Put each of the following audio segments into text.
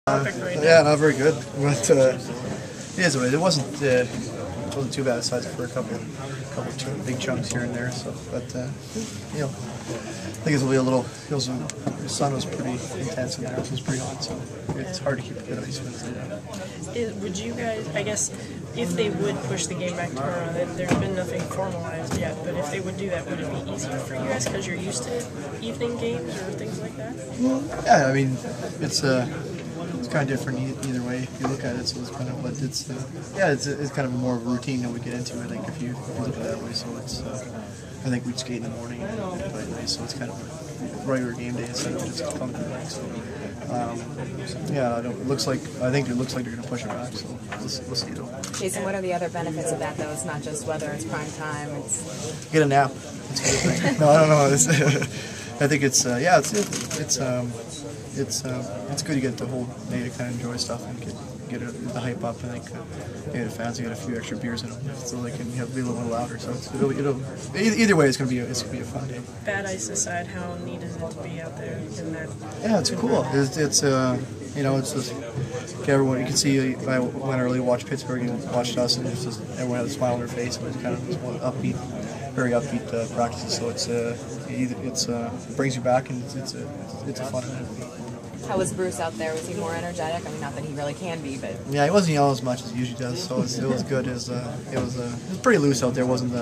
Yeah, not very good. But it is what it is. It wasn't too bad aside for a couple big chunks here and there. So, but you know, I think it'll be a little. The sun was pretty intense in there. It was pretty hot, so it's hard to keep a good ice with. Would you guys? I guess if they would push the game back tomorrow, there's been nothing formalized yet. But if they would do that, would it be easier for you guys because you're used to evening games or things like that? Well, yeah, I mean, it's kind of different either way if you look at it. So it's kind of, but it's kind of more of a routine that we get into. I think if you look at it that way. So it's I think we'd skate in the morning and play at night. So it's kind of a regular game day instead of just coming to the rink. So yeah, I think it looks like they're going to push it back. So we'll see though. Jason, what are the other benefits of that though? It's not just whether it's prime time. It's get a nap. That's a good thing. No, I don't know. I think it's good. You get the whole day to kind of enjoy stuff and get the hype up. I think the fans get a few extra beers in them, so they can be a little bit louder. So either way, it's gonna be a fun day. Bad ice aside, how neat is it to be out there in that? Yeah, it's cool. It's just everyone. You can see I went early to watch Pittsburgh and watched us, and it's just everyone had a smile on their face. And it's kind of one upbeat, very upbeat practices. So it brings you back, and it's a fun event. How was Bruce out there? Was he more energetic? I mean, not that he really can be, but yeah, he wasn't yelling as much as he usually does. So it was good. It was pretty loose out there. It wasn't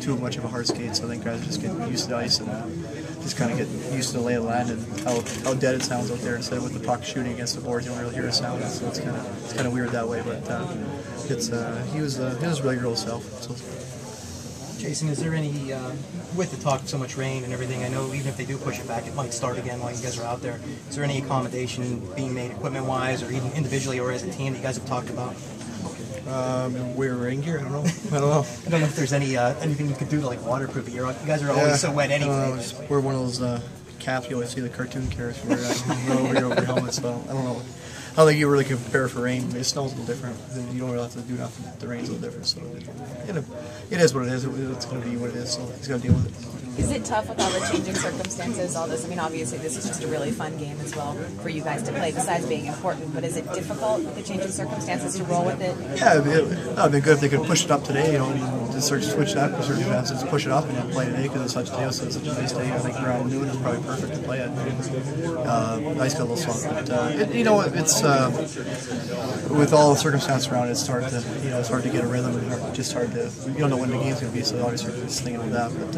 too much of a hard skate. So I think guys are just getting used to the ice and just kind of get used to the lay of the land and how dead it sounds out there. Instead of with the puck shooting against the boards, you don't really hear a sound. So it's kind of weird that way. But he was his regular self. So. Jason, is there any, with the talk of so much rain and everything, I know even if they do push it back, it might start again while you guys are out there. Is there any accommodation being made equipment-wise or even individually or as a team that you guys have talked about? We're rain gear. I don't know. I don't know if there's anything you could do to like waterproof it. You guys are always so wet anyway. We're one of those caps you always see the cartoon characters wear over your helmet. So I don't know. I don't think you really compare for rain. It snows a little different. You don't really have to do nothing. The rain's a little different. So it is what it is. It's going to be what it is. So he's got to deal with it. Is it tough with all the changing circumstances, all this? I mean, obviously this is just a really fun game as well for you guys to play, besides being important, but is it difficult with the changing circumstances to roll with it? Yeah, it would be good if they could push it up today, just sort of switch that for circumstances, push it up and then play today because it's such a day, so it's such a nice day. I think around noon is probably perfect to play it. Ice got a little soft, but it's with all the circumstances around it, it's hard to get a rhythm and just hard to, you don't know when the game's going to be, so obviously we're just thinking of that, but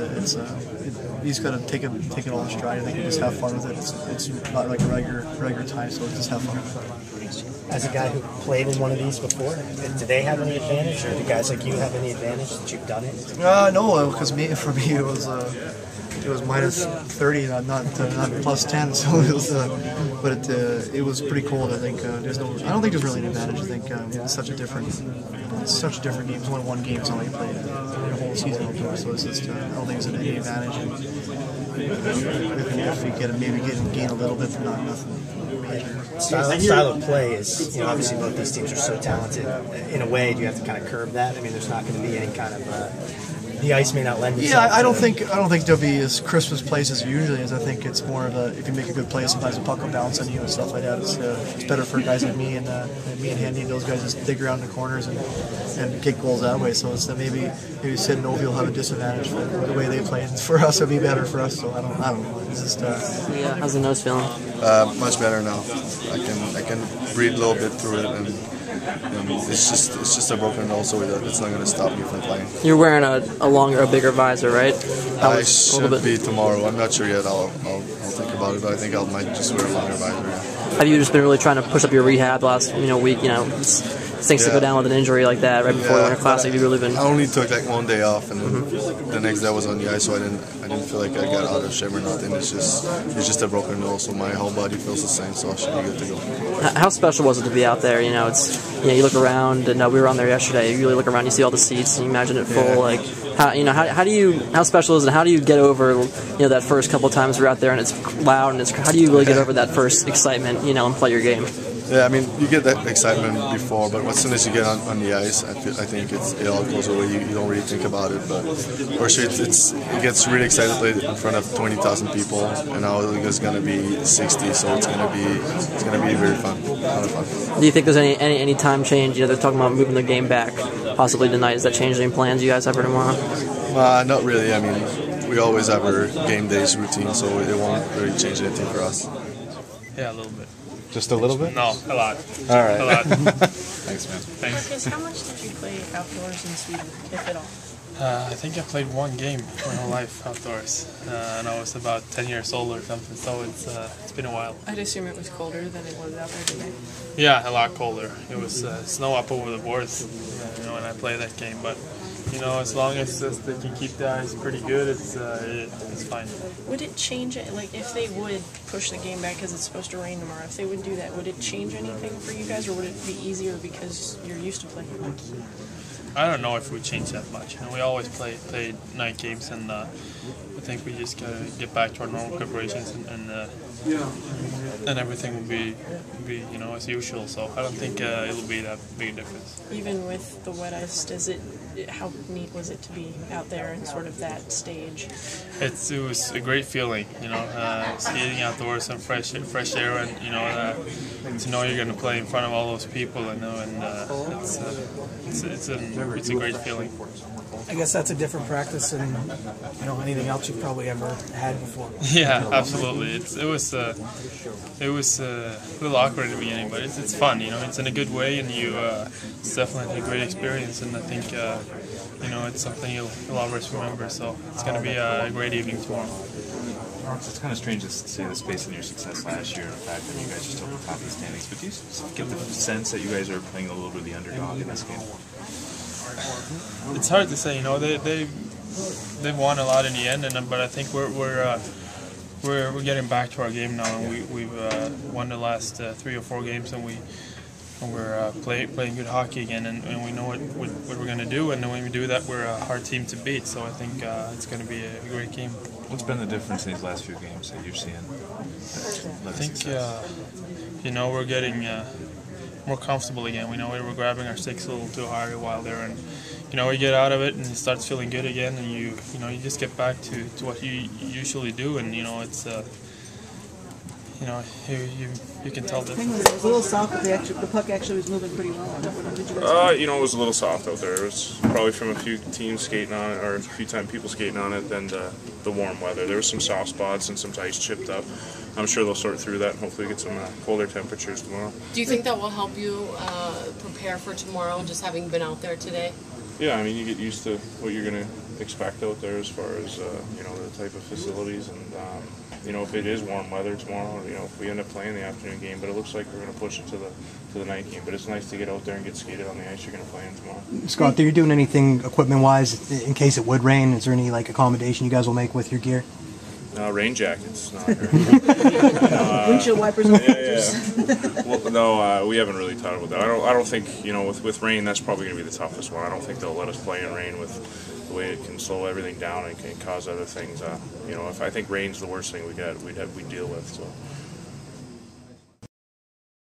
you just got to take it all in stride. I think you just have fun with it. It's not like a regular time, so just have fun with it. As a guy who played in one of these before, do they have any advantage, or do guys like you have any advantage that you've done it? No, because for me it was minus 30, not plus 10. So it was, but it was pretty cold. I think I don't think there's really an advantage. I think it's such a different game. It's one game. It's only played the whole season outdoors, so it's just I don't think it's any advantage. If we gain a little bit, but not nothing major. Style of play is, obviously both these teams are so talented. In a way, do you have to kind of curb that? I mean, there's not going to be any kind of the ice may not lend itself. Yeah, I don't think there'll be as crisp as plays as it usually is. I think it's more of if you make a good play, sometimes the puck will bounce on you and stuff like that. It's better for guys like me and Handy. Those guys just dig around the corners and kick goals that way. So it's maybe Sid and Ovi will have a disadvantage for the way they play. And for us, it'll be better for us. So I don't know. It's just. Yeah, how's the nose feeling? Much better now. I can breathe a little bit through it and. It's just a broken nose, so it's not going to stop me from playing. You're wearing a longer, a bigger visor, right? I should be tomorrow. I'm not sure yet. I'll think about it, but I think I might just wear a longer visor. Yeah. Have you just been really trying to push up your rehab last week? Things to go down with an injury like that right before the Winter Classic. Have you really been? I only took like one day off, and the next day I was on the ice, so I didn't feel like I got out of shape or nothing. It's just a broken nose, so my whole body feels the same, so I should be good to go. How special was it to be out there? You look around, and we were on there yesterday. You really look around, you see all the seats, and you imagine it full. Like how special is it? How do you get over that first couple of times we're out there and it's loud and how do you really get over that first excitement and play your game? Yeah, I mean, you get that excitement before, but as soon as you get on the ice, I think it all goes away. You don't really think about it, but for sure it gets really excited to play in front of 20,000 people, and now it's going to be 60, so it's going to be very fun. A lot of fun. Do you think there's any time change? They're talking about moving the game back possibly tonight. Does that change any plans you guys have for tomorrow? Not really. I mean, we always have our game days routine, so it won't really change anything for us. Yeah, a little bit. Just a little bit? No, a lot. All right. A lot. Thanks, man. Thanks. Marcus, how much did you play outdoors in Sweden, if at all? I think I played one game my whole life outdoors, and I was about 10 years old or something, so it's been a while. I'd assume it was colder than it was out there today. Yeah, a lot colder. It was snow up over the boards, when I played that game, but as long as they can keep the ice pretty good, it's fine. Would it change it, like if they would push the game back because it's supposed to rain tomorrow, if they would do that, would it change anything for you guys, or would it be easier because you're used to playing hockey? I don't know if we change that much. We always play night games, and I think we just gotta get back to our normal preparations, and everything will be as usual. So I don't think it'll be that big a difference. Even with the wet ice, how neat was it to be out there in sort of that stage? It was a great feeling, skating outdoors and fresh air, and to know you're going to play in front of all those people, and it's a great feeling. I guess that's a different practice than anything else you've probably ever had before. Yeah, absolutely. It was a little awkward at the beginning, but it's fun. It's in a good way, and it's definitely a great experience. And I think it's something you'll always remember. So it's going to be a great evening tomorrow. Marcus, it's kind of strange to see this based on your success last year and the fact that you guys are still at the top of the standings. But do you get the sense that you guys are playing a little bit of the underdog in this game? It's hard to say. They've won a lot in the end, but I think we're getting back to our game now, and we've won the last 3 or 4 games, and we're playing good hockey again, and we know what we're going to do, and when we do that, we're a hard team to beat. So I think it's going to be a great game. What's been the difference in these last few games that you've seen? I think we're getting more comfortable again. We know we were grabbing our sticks a little too hard a while there, and we get out of it and it starts feeling good again, and you just get back to what you usually do, and it's you can tell It difference. was a little soft, but the puck actually was moving pretty well. What did you guys it was a little soft out there. It was probably from a few teams skating on it, or a few people skating on it, than the warm weather. There were some soft spots and some ice chipped up. I'm sure they'll sort through that and hopefully get some colder temperatures tomorrow. Do you think that will help you prepare for tomorrow, just having been out there today? Yeah, I mean, you get used to what you're going to expect out there as far as the type of facilities, and if it is warm weather tomorrow, if we end up playing the afternoon game, but it looks like we're going to push it to the night game. But it's nice to get out there and get skated on the ice you're going to play in tomorrow. Scott, are you doing anything equipment-wise in case it would rain? Is there any accommodation you guys will make with your gear? Rain jackets. windshield wipers. Yeah. Well, no, we haven't really thought about that. I don't think with rain that's probably going to be the toughest one. I don't think they'll let us play in rain with the way it can slow everything down and can cause other things. I think rain's the worst thing we deal with. So.